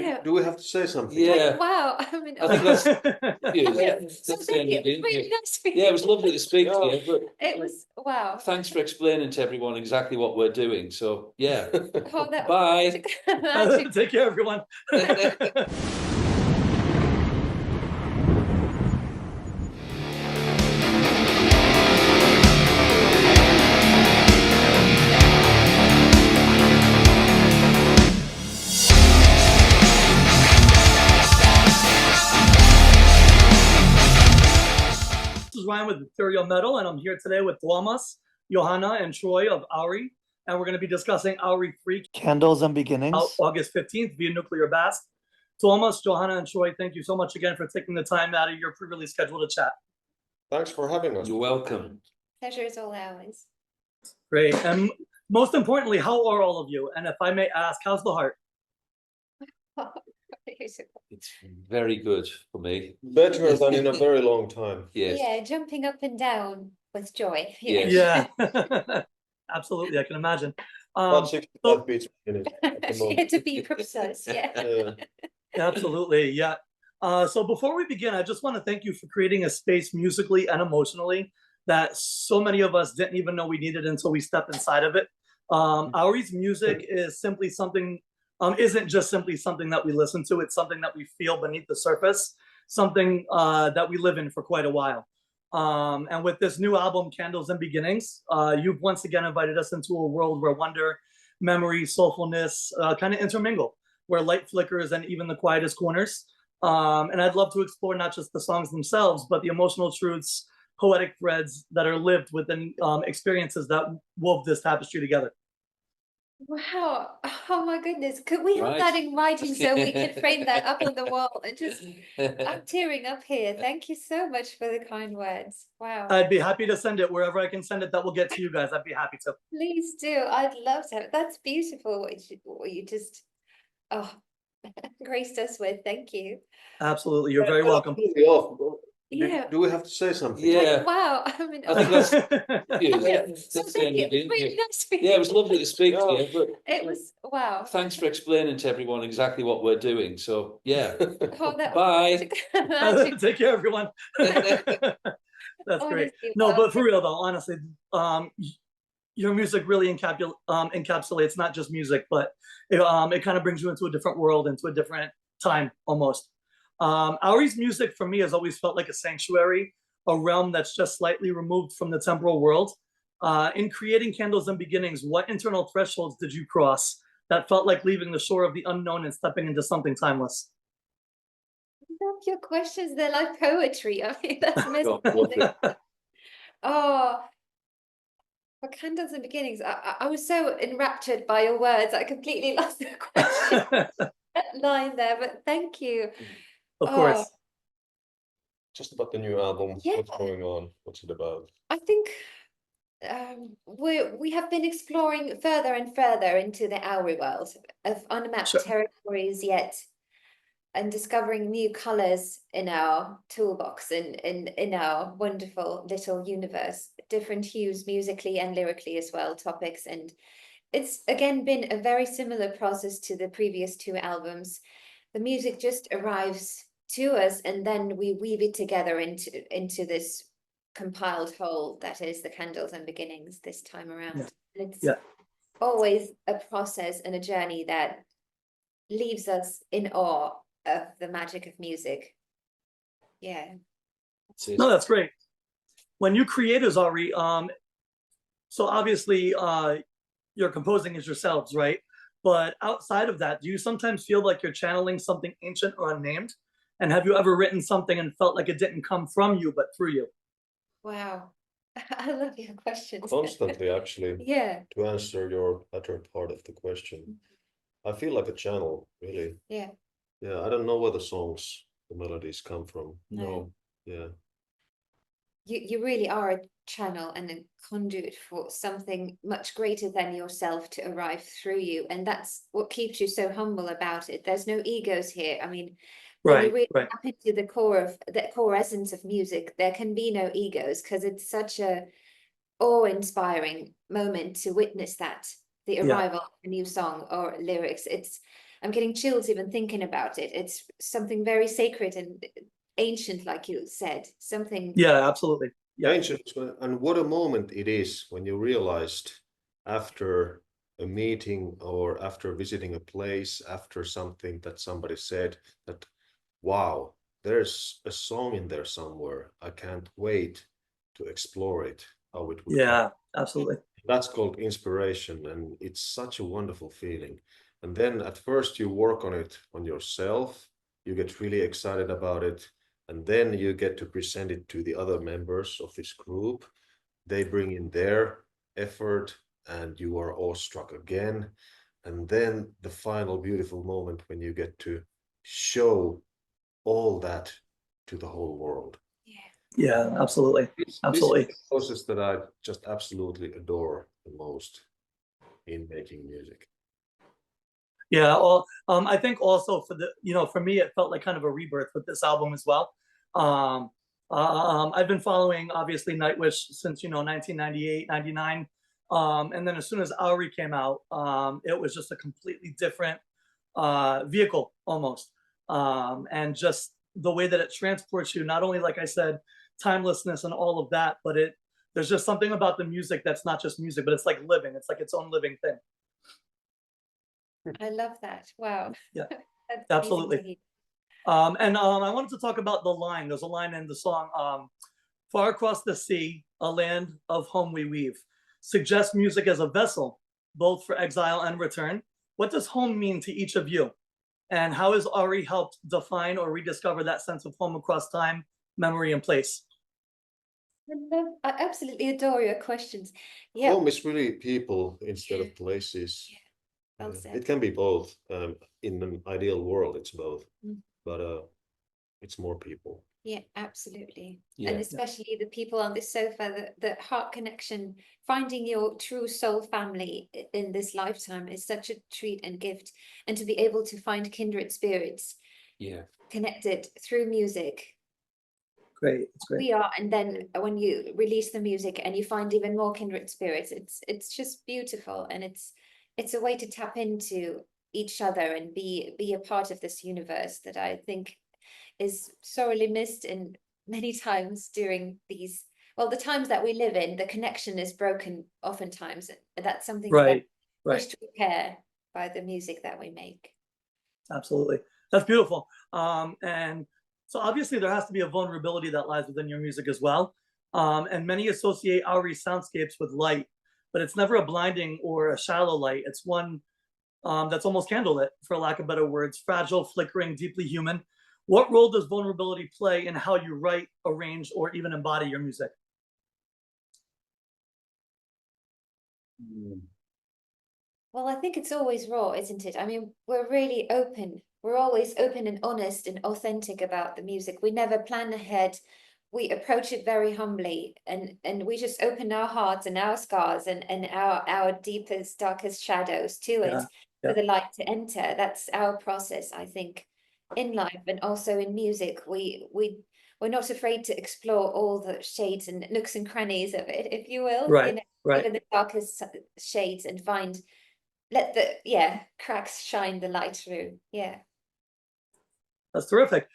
Yeah. Do we have to say something? Yeah. Wow. I mean, I think that's so thank you. It's really nice for you. yeah, it was lovely to speak to you. But It was wow. thanks for explaining to everyone exactly what we're doing. So yeah. Oh, that Bye. magic. Take care, everyone. This is Ryan with Ethereal Metal, and I'm here today with Tuomas, Johanna, and Troy of Auri, and we're going to be discussing Auri 3 Candles and Beginnings. August 15th via Nuclear Blast. Tuomas, Johanna, and Troy, thank you so much again for taking the time out of your pre-release schedule to chat. Thanks for having us. You're welcome. Pleasure is all ours. Great. And most importantly, how are all of you? And if I may ask, how's the heart? It's very good for me. Better than in a very long time. Yes. Yeah, jumping up and down with joy. Yes. Yeah. Absolutely, I can imagine. About 65 beats per minute at the Yeah, moment. to be precise, yeah. Absolutely, yeah. So before we begin, I just want to thank you for creating a space musically and emotionally that so many of us didn't even know we needed until we stepped inside of it. Auri's music is simply something, isn't just simply something that we listen to, it's something that we feel beneath the surface, something that we live in for quite a while. And with this new album, Candles and Beginnings, you've once again invited us into a world where wonder, memory, soulfulness kind of intermingle, where light flickers and even the quietest corners. And I'd love to explore not just the songs themselves, but the emotional truths, poetic threads that are lived within experiences that wove this tapestry together. Wow. Oh my goodness. Could we have that in writing so we could frame that up on the wall? And just, I'm tearing up here. Thank you so much for the kind words. Wow. I'd be happy to send it wherever I can send it that will get to you guys. I'd be happy to. Please do. I'd love to have it. That's beautiful what you just graced us with. Thank you. Absolutely. You're very welcome. Yeah. Do we have to say something? Yeah. Wow. I mean, I think that's so thank you. It's really nice for you. yeah, it was lovely to speak to you. But It was wow. thanks for explaining to everyone exactly what we're doing. So yeah. Oh, that Bye. magic. Take care, everyone. That's great. No, but for real though, honestly, your music really encapsulates not just music, but it kind of brings you into a different world, into a different time almost. Auri's music for me has always felt like a sanctuary, a realm that's just slightly removed from the temporal world. In creating Candles and Beginnings, what internal thresholds did you cross that felt like leaving the shore of the unknown and stepping into something timeless? I love your questions. They're like poetry. I mean, that's amazing. Oh, for Candles and Beginnings, I was so enraptured by your words. I completely lost the question. That line there, but thank you. Of course. Just about the new album. Yeah. What's going on? What's it about? I think we have been exploring further and further into the Auri world of unmapped territories yet, and discovering new colors in our toolbox and in our wonderful little universe, different hues musically and lyrically as well, topics. And it's again been a very similar process to the previous two albums. The music just arrives to us and then we weave it together into this compiled whole that is the Candles and Beginnings this time around. And it's always a process and a journey that leaves us in awe of the magic of music. Yeah. No, that's great. When you create as Auri, so obviously you're composing as yourselves, right? But outside of that, do you sometimes feel like you're channeling something ancient or unnamed? And have you ever written something and felt like it didn't come from you, but through you? Wow. I love your questions. Constantly, actually. Yeah. To answer your latter part of the question, I feel like a channel, really. Yeah. Yeah, I don't know where the songs, the melodies come from. No. Yeah. You really are a channel and a conduit for something much greater than yourself to arrive through you. And that's what keeps you so humble about it. There's no egos here. I mean, when you really tap into the core essence of music, there can be no egos because it's such a awe-inspiring moment to witness that, the arrival of a new song or lyrics. It's I'm getting chills even thinking about it. It's something very sacred and ancient, like you said, something. Yeah, absolutely. Yeah. Ancient, and what a moment it is when you realized after a meeting or after visiting a place, after something that somebody said that, wow, there's a song in there somewhere. I can't wait to explore it, how it would come. Yeah, absolutely. That's called inspiration, and it's such a wonderful feeling. And then at first you work on it on yourself, you get really excited about it, and then you get to present it to the other members of this group. They bring in their effort, and you are awestruck again. And then the final beautiful moment when you get to show all that to the whole world. Yeah, absolutely. Absolutely. This is the process that I just absolutely adore the most in making music. Yeah, well, I think also for me, it felt like kind of a rebirth with this album as well. I've been following obviously Nightwish since 1998, 99, and then as soon as Auri came out, it was just a completely different vehicle almost, and just the way that it transports you, not only like I said, timelessness and all of that, but there's just something about the music that's not just music, but it's like living. It's like its own living thing. I love that. Wow. Yeah, That's absolutely. And I wanted to talk about the line. There's a line in the song, far across the sea, a land of home we weave. Suggests music as a vessel, both for exile and return. What does home mean to each of you? And how has Auri helped define or rediscover that sense of home across time, memory, and place? I absolutely adore your questions. Yeah. Home is really people instead of places. Yeah. Well said. It can be both. In an ideal world, it's both, Mm. but it's more people. Yeah, absolutely. Yeah. And especially the people on the sofa, the heart connection, finding your true soul family in this lifetime is such a treat and gift. And to be able to find kindred spirits Yeah. connected through music. Great, it's great. We are, and then when you release the music and you find even more kindred spirits, it's just beautiful, and it's a way to tap into each other and be a part of this universe that I think is sorely missed in many times during these, well, the times that we live in. The connection is broken oftentimes, and that's something that we wish to repair by the music that we make. Absolutely, that's beautiful. And so obviously there has to be a vulnerability that lies within your music as well. And many associate Auri soundscapes with light, but it's never a blinding or a shallow light. It's one that's almost candlelit, for lack of better words, fragile, flickering, deeply human. What role does vulnerability play in how you write, arrange, or even embody your music? Well, I think it's always raw, isn't it? I mean, we're really open. We're always open and honest and authentic about the music. We never plan ahead. We approach it very humbly, and we just open our hearts and our scars and our deepest, darkest shadows to it for the light to enter. That's our process, I think, in life and also in music. We're not afraid to explore all the shades and nooks and crannies of it, if you will. Even the darkest shades, and let the cracks shine the light through. That's terrific.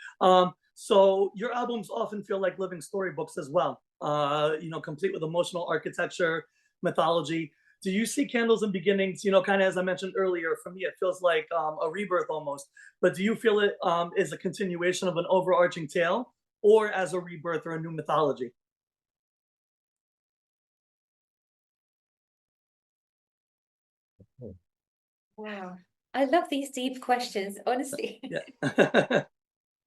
So your albums often feel like living storybooks as well, complete with emotional architecture, mythology. Do you see Candles and Beginnings, kind of as I mentioned earlier, for me, it feels like a rebirth almost, but do you feel it is a continuation of an overarching tale, or as a rebirth or a new mythology? Wow. I love these deep questions, honestly.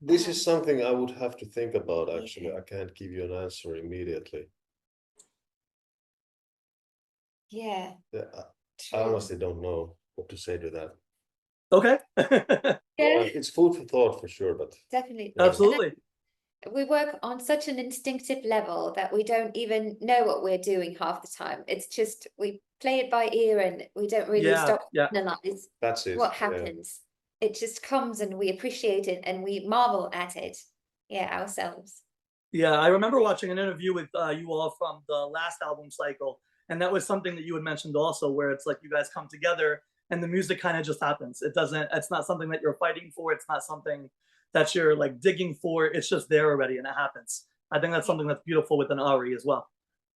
This is something I would have to think about, actually. I can't give you an answer immediately. I honestly don't know what to say to that. Okay. It's food for thought for sure, but definitely. Absolutely. We work on such an instinctive level that we don't even know what we're doing half the time. It's just we play it by ear and we don't really stop to analyze what happens. It just comes and we appreciate it and we marvel at it, ourselves. Yeah, I remember watching an interview with you all from the last album cycle, and that was something that you had mentioned also, where it's like you guys come together and the music kind of just happens. It's not something that you're fighting for. It's not something that you're like digging for. It's just there already and it happens. I think that's something that's beautiful with an Auri as well.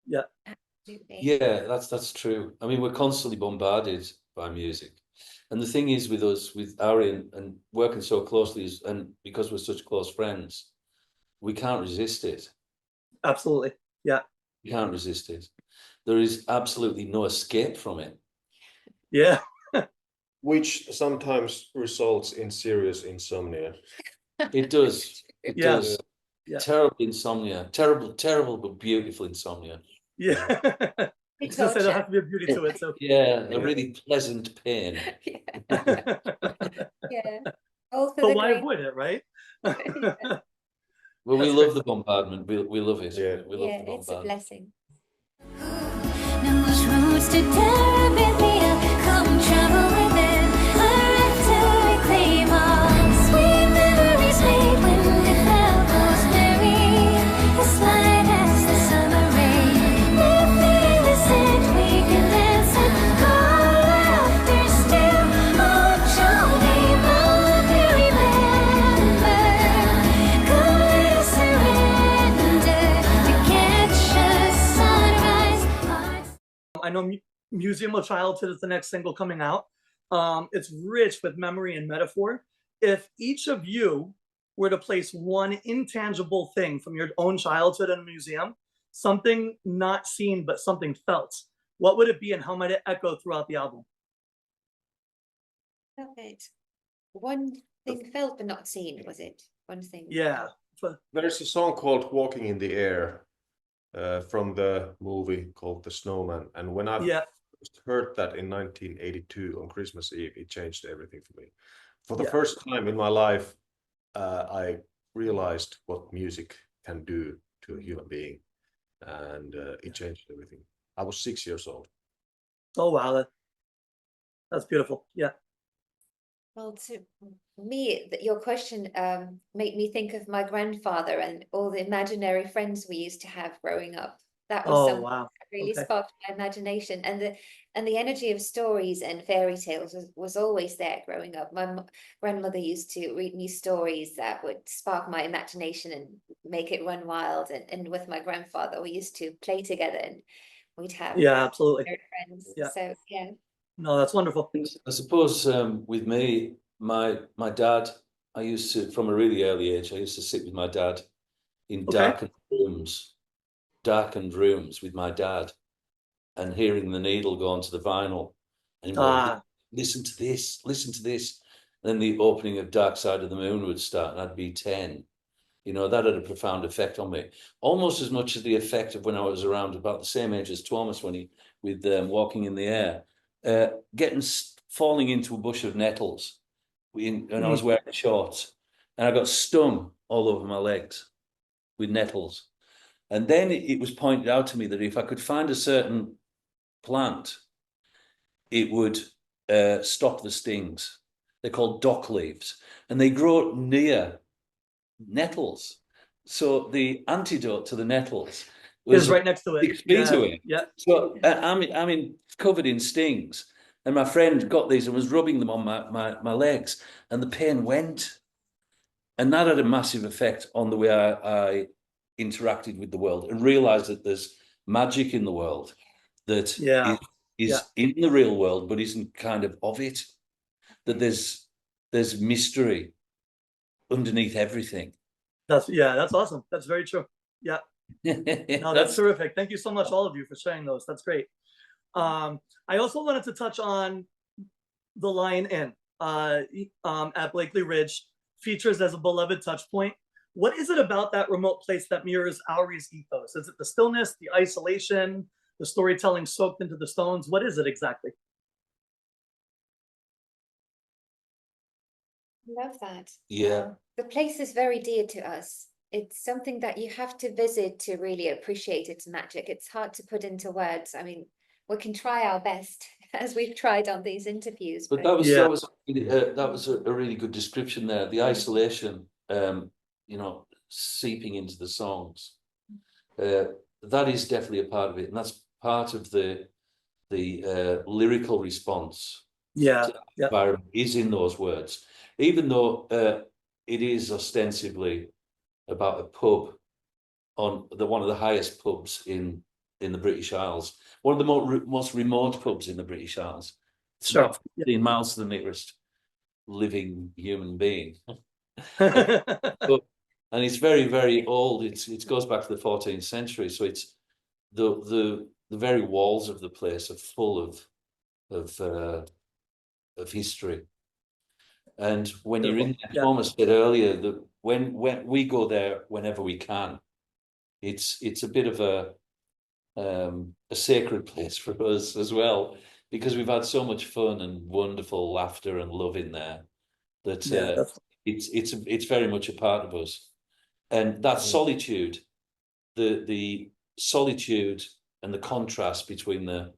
Yeah. Absolutely. Yeah, that's true. I mean, we're constantly bombarded by music. And the thing is with us, with Auri and working so closely, and because we're such close friends, we can't resist it. Absolutely. Yeah. We can't resist it. There is absolutely no escape from it. Yeah. Which sometimes results in serious insomnia. It does. It Yeah. does. Yeah. Terrible insomnia. Terrible, but beautiful insomnia. Yeah. I was gonna say there has to be a beauty to it. So Yeah, a really pleasant pain. Yeah. Yeah. All for but the why great. avoid it, right? Yeah. Well, we That's love great. the bombardment. We love it. Yeah. We love Yeah, the it's a bombardment. blessing. Knows roads to Terabithia. Come travel within. Arrive to reclaim all sweet memories made when we felt those merry. As light as the summer rain. Living the scent, we can dance and call laughter still. Oh, Johnny, love you remember. Come surrender to catch a sunrise. I know Museum of Childhood is the next single coming out. It's rich with memory and metaphor. If each of you were to place one intangible thing from your own childhood in a museum, something not seen but something felt, what would it be and how might it echo throughout the album? Perfect. One thing felt but not seen, was it? One thing. Yeah. There's a song called Walking in the Air from the movie called The Snowman. And when I Yeah. first heard that in 1982 on Christmas Eve, it changed everything for me. For the Yeah. first time in my life, I realized what music can do to a human being. And it changed everything. I was 6 years old. Oh, wow. That's beautiful. Yeah. Well, to me, your question made me think of my grandfather and all the imaginary friends we used to have growing up. That was Oh, something wow. that really Okay. sparked my imagination, and the energy of stories and fairy tales was always there growing up. My grandmother used to read me stories that would spark my imagination and make it run wild. And with my grandfather, we used to play together, and we'd have Yeah, absolutely. friends. Yeah. So yeah. No, that's wonderful. I suppose with me, my dad, I used to, from a really early age, I used to sit with my dad in Okay. darkened rooms with my dad, and hearing the needle go onto the vinyl, and he'd go, listen to this, listen to this. And then the opening of Dark Side of the Moon would start, and I'd be 10. You know, that had a profound effect on me, almost as much as the effect of when I was around about the same age as Tuomas when with Walking in the Air, falling into a bush of nettles and I was wearing shorts, and I got stung all over my legs with nettles. And then it was pointed out to me that if I could find a certain plant, it would stop the stings. They're called dock leaves, and they grow near nettles. So the antidote to the nettles was right next to it. 6 feet away. Yeah. So I'm covered in stings, and my friend got these and was rubbing them on my legs, and the pain went. And that had a massive effect on the way I interacted with the world, and realized that there's magic in the world that is in the real world, but isn't kind of it. That there's mystery underneath everything. That's awesome. That's very true. Yeah. No, that's terrific. Thank you so much, all of you, for sharing those. That's great. I also wanted to touch on the Lion Inn at Blakely Ridge, features as a beloved touch point. What is it about that remote place that mirrors Auri's ethos? Is it the stillness, the isolation, the storytelling soaked into the stones? What is it exactly? Love that. Yeah. The place is very dear to us. It's something that you have to visit to really appreciate its magic. It's hard to put into words. I mean, we can try our best, as we've tried on these interviews. But that was a really good description there. The isolation, seeping into the songs. That is definitely a part of it, and that's part of the lyrical response Yeah, yeah, environment is in those words, even though it is ostensibly about a pub on one of the highest pubs in the British Isles, one of the most remote pubs in the British Isles. It's sure. about 15 miles to the nearest living human being. And it's very, very old. It goes back to the 14th century. So it's the very walls of the place are full of history. And when you're in there, Thomas said earlier that when we go there whenever we can, it's a bit of a sacred place for us as well, because we've had so much fun and wonderful laughter and love in there that it's very much a part of us. And that solitude, the solitude and the contrast between the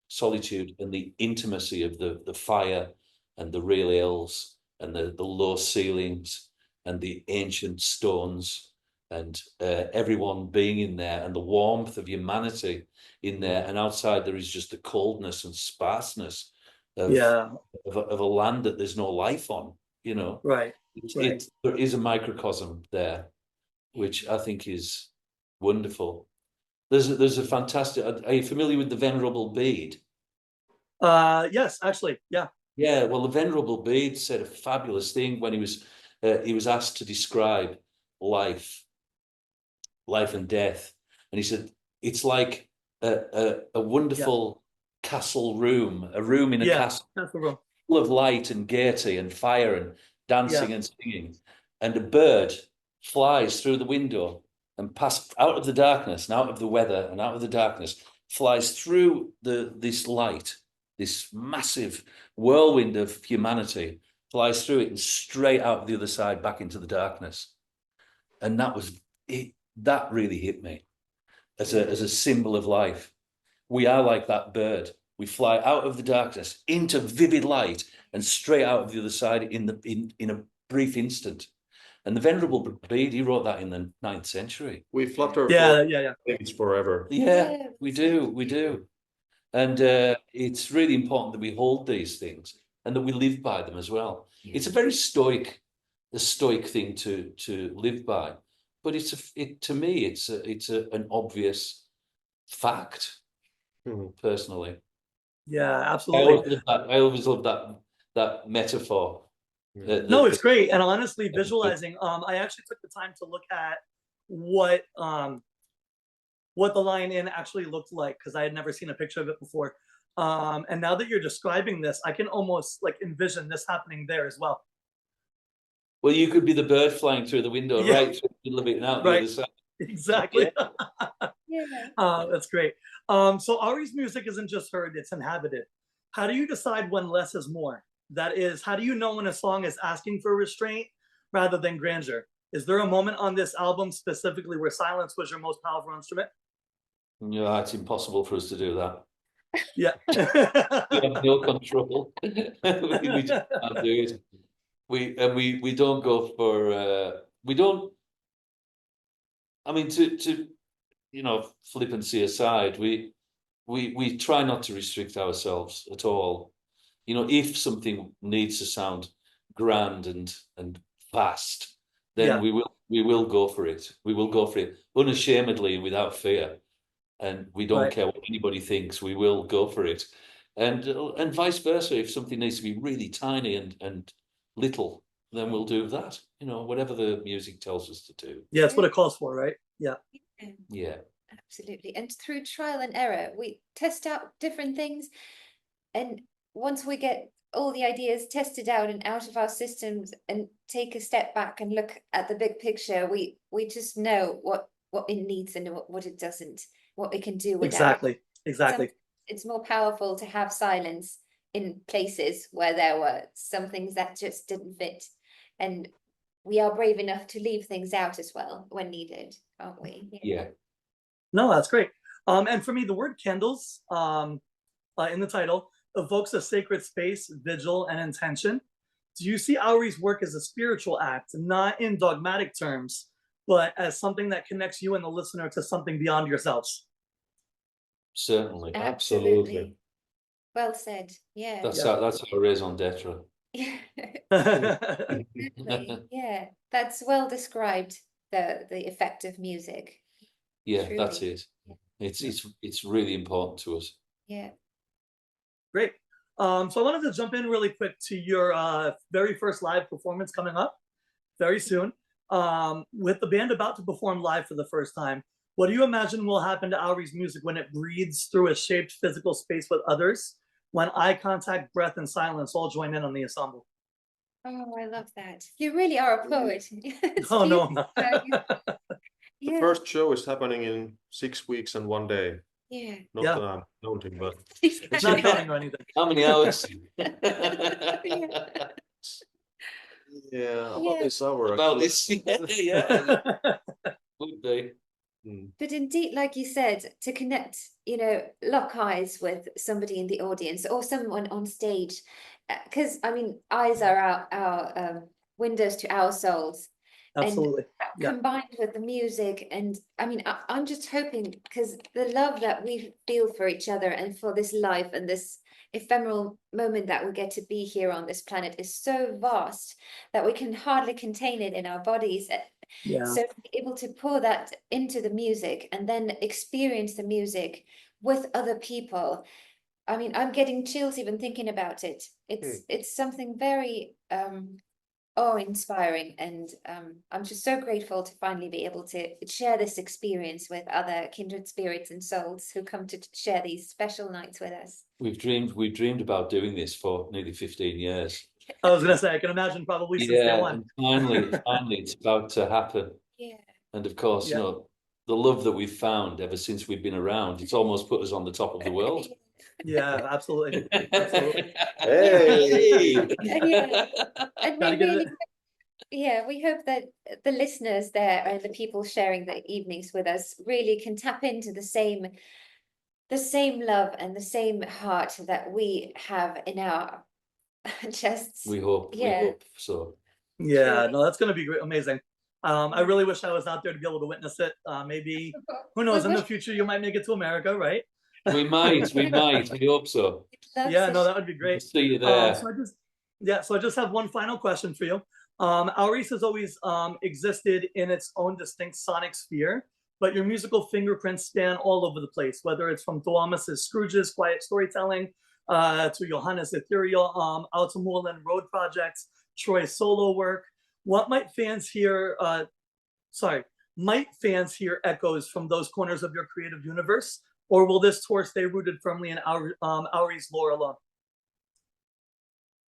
solitude and the intimacy of the fire and the real hills and the low ceilings and the ancient stones and everyone being in there and the warmth of humanity in there, and outside there is just the coldness and sparseness of a land that there's no life on, you know. Right. There is a microcosm there, which I think is wonderful. There's a fantastic. Are you familiar with the Venerable Bede? Yes, actually, yeah. Yeah, well, the Venerable Bede said a fabulous thing when he was asked to describe life and death, and he said it's like a wonderful castle room, a room in a castle full of light and gaiety and fire and dancing and singing, and a bird flies through the window and passes out of the darkness and out of the weather and out of the darkness, flies through this light, this massive whirlwind of humanity, flies through it and straight out the other side back into the darkness. And that was it. That really hit me as a symbol of life. We are like that bird. We fly out of the darkness into vivid light and straight out of the other side in a brief instant. And the Venerable Bede, he wrote that in the 9th century. We flutter things forever. Yeah, we do. And it's really important that we hold these things and that we live by them as well. Yeah. It's a very stoic thing to live by, but to me it's an obvious fact. Personally. Yeah, absolutely. I always love that metaphor. No, it's great. And honestly, visualizing, I actually took the time to look at what the Lion Inn actually looked like, because I had never seen a picture of it before. And now that you're describing this, I can almost like envision this happening there as well. Well, you could be the bird flying through the window, right through the middle of it and out the other side. Exactly. That's great. So Auri's music isn't just heard, it's inhabited. How do you decide when less is more? That is, how do you know when a song is asking for restraint rather than grandeur? Is there a moment on this album specifically where silence was your most powerful instrument? Yeah, it's impossible for us to do that. Yeah. We have no control. We just can't do it. We don't go for we don't. I mean, to flippancy aside, we try not to restrict ourselves at all. You know, if something needs to sound grand and vast, then we will go for it. We will go for it unashamedly and without fear, and we don't care what anybody thinks. We will go for it, and vice versa. If something needs to be really tiny and little, then we'll do that. You know, whatever the music tells us to do. Yeah, it's what it calls for, right? Yeah. Yeah. Absolutely. And through trial and error, we test out different things, and once we get all the ideas tested out and out of our systems and take a step back and look at the big picture, we just know what it needs and what it doesn't, what it can do without. Exactly. It's more powerful to have silence in places where there were some things that just didn't fit, and we are brave enough to leave things out as well when needed, aren't we? Yeah. No, that's great. And for me, the word candles in the title evokes a sacred space, vigil, and intention. Do you see Auri's work as a spiritual act, not in dogmatic terms, but as something that connects you and the listener to something beyond yourselves? Certainly. Absolutely. Well said. Yeah. That's Yeah. that's our raison d'etre. Exactly. Yeah. That's well described, the effect of music. Yeah, Truly. that's it. It's really important to us. Yeah. Great. So I wanted to jump in really quick to your very first live performance coming up very soon. With the band about to perform live for the first time, what do you imagine will happen to Auri's music when it breathes through a shaped physical space with others, when eye contact, breath, and silence all join in on the ensemble? Oh, I love that. You really are a poet. It's Oh, no, I'm beautiful. not. The Yeah. first show is happening in 6 weeks and 1 day. Yeah. Not Yeah. that I'm counting, but It's not counting or anything. How many hours? yeah, about Yeah. this hour. About actually. this, yeah, would be. Mm. But indeed, like you said, to connect, lock eyes with somebody in the audience or someone on stage, because I mean, eyes are our windows to our souls, Absolutely. and Yeah. combined with the music, and I mean, I'm just hoping, because the love that we feel for each other and for this life and this ephemeral moment that we get to be here on this planet is so vast that we can hardly contain it in our bodies. Yeah. So to be able to pour that into the music and then experience the music with other people. I mean, I'm getting chills even thinking about it. It's something very awe-inspiring, and I'm just so grateful to finally be able to share this experience with other kindred spirits and souls who come to share these special nights with us. We've dreamed about doing this for nearly 15 years. I was gonna say, I can imagine probably since day Yeah, one. and finally it's about to happen. Yeah. And of course, Yeah. the love that we've found ever since we've been around, it's almost put us on the top of the world. Yeah, absolutely. Absolutely. Hey! Yeah. And we Gotta get really, it. we hope that the listeners there and the people sharing the evenings with us really can tap into the same love and the same heart that we have in our chests. We hope so. Yeah, Truly. no, that's gonna be great, amazing. I really wish I was out there to be able to witness it. Maybe, who knows, in the future you might make it to America, right? We might, we hope so. Yeah, no, that would be great. See you there. So I just have one final question for you. Auri has always existed in its own distinct sonic sphere, but your musical fingerprints span all over the place, whether it's from Tuomas's Scrooge's quiet storytelling, to Johanna's ethereal, out to Moorland Road projects, Troy's solo work. What might fans hear? Might fans hear echoes from those corners of your creative universe, or will this tour stay rooted firmly in Auri's lore alone?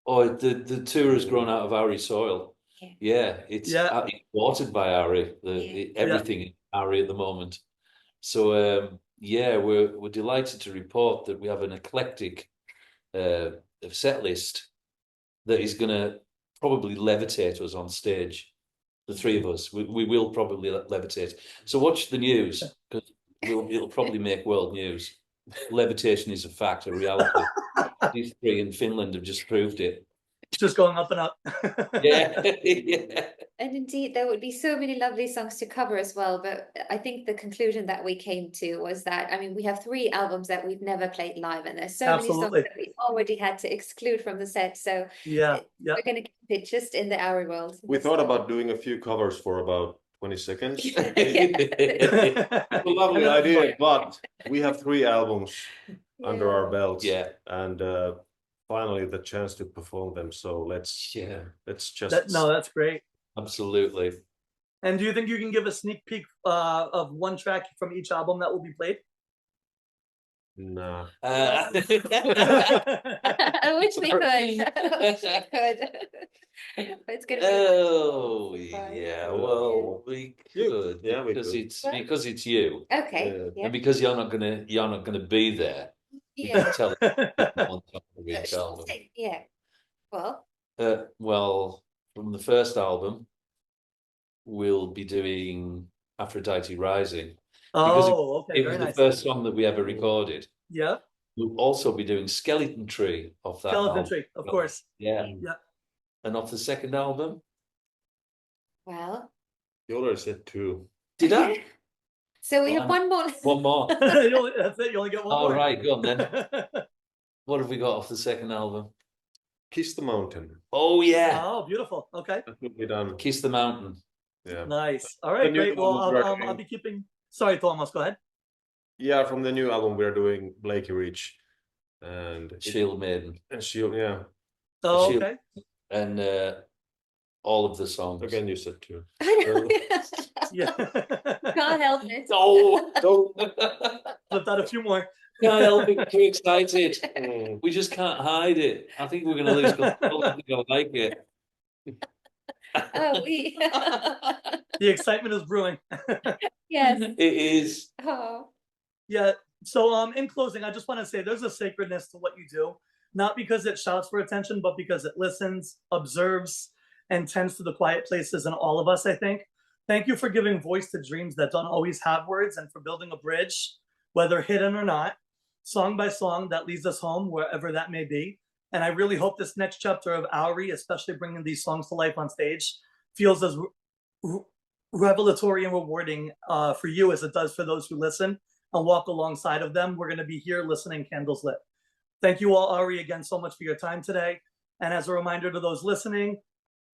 Oh, the tour has grown out of Auri soil. Yeah. It's watered by Auri. Everything in Auri at the moment. So we're delighted to report that we have an eclectic set list that is going to probably levitate us on stage. The three of us, we will probably levitate. So watch the news, because it'll probably make world news. Levitation is a fact, a reality. These three in Finland have just proved it. Just going up and up. Yeah. And indeed, there would be so many lovely songs to cover as well. But I think the conclusion that we came to was that, I mean, we have 3 albums that we've never played live, and there's so many songs that we already had to exclude from the set. So we're going to keep it just in the Auri world. We thought about doing a few covers for about 20 seconds. Yeah. A lovely idea, but we have 3 albums under our belts. Yeah. And finally the chance to perform them. So let's just that's great. Absolutely. And do you think you can give a sneak peek of one track from each album that will be played? Nah. I wish we could. It's gonna be Well, we could. Yeah, we because could. because it's you. okay. And because you're not gonna be there. You can tell on top of each album. Yeah. Well. Well, from the first album, we'll be doing Aphrodite Rising. Okay, it was the first song that we ever recorded. Yeah. We'll also be doing Skeleton Tree off that Skeleton album. Tree, of course. Yeah. Yeah. And off the second album? Well. You already said 2. Did I? So we have one more. One more. That's it, you only get one more. All right, go on then. What have we got off the second album? Kiss the Mountain. Oh yeah, Oh, beautiful. Okay. That will be done. Kiss the Mountain. Yeah. Nice. All The right, new great. Well, album we're I'll doing- be keeping. Sorry, Thomas. Go ahead. Yeah, from the new album we're doing Blakey Ridge and Shield Maiden. and Shield. Yeah. Oh, Shield. okay. And all of the songs. Again, you said two. I know. Yeah. Can't help it. Oh, don't. Flipped out a few more. Can't help it, too excited. Mm. We just can't hide it. I think we're going to lose control. I think I like it. Oh, we. The excitement is brewing. Yes. It is. Oh. Yeah. So in closing, I just want to say there's a sacredness to what you do, not because it shouts for attention, but because it listens, observes, and tends to the quiet places in all of us, I think. Thank you for giving voice to dreams that don't always have words, and for building a bridge, whether hidden or not, song by song, that leads us home, wherever that may be. And I really hope this next chapter of Auri, especially bringing these songs to life on stage, feels as revelatory and rewarding for you as it does for those who listen and walk alongside of them. We're going to be here listening, candles lit. Thank you all, Auri, again so much for your time today. And as a reminder to those listening,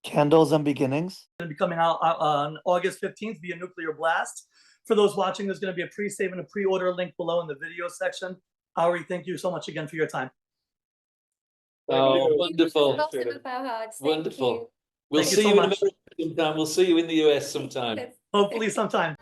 Candles and Beginnings. going to be coming out on August 15th via Nuclear Blast. For those watching, there's going to be a pre-save and a pre-order link below in the video section. Auri, thank you so much again for your time. Oh, You wonderful. bottom of our hearts. Thank Wonderful. you. We'll Thank you see so you in much. America sometime. We'll see you in the US sometime. Yes. Hopefully sometime.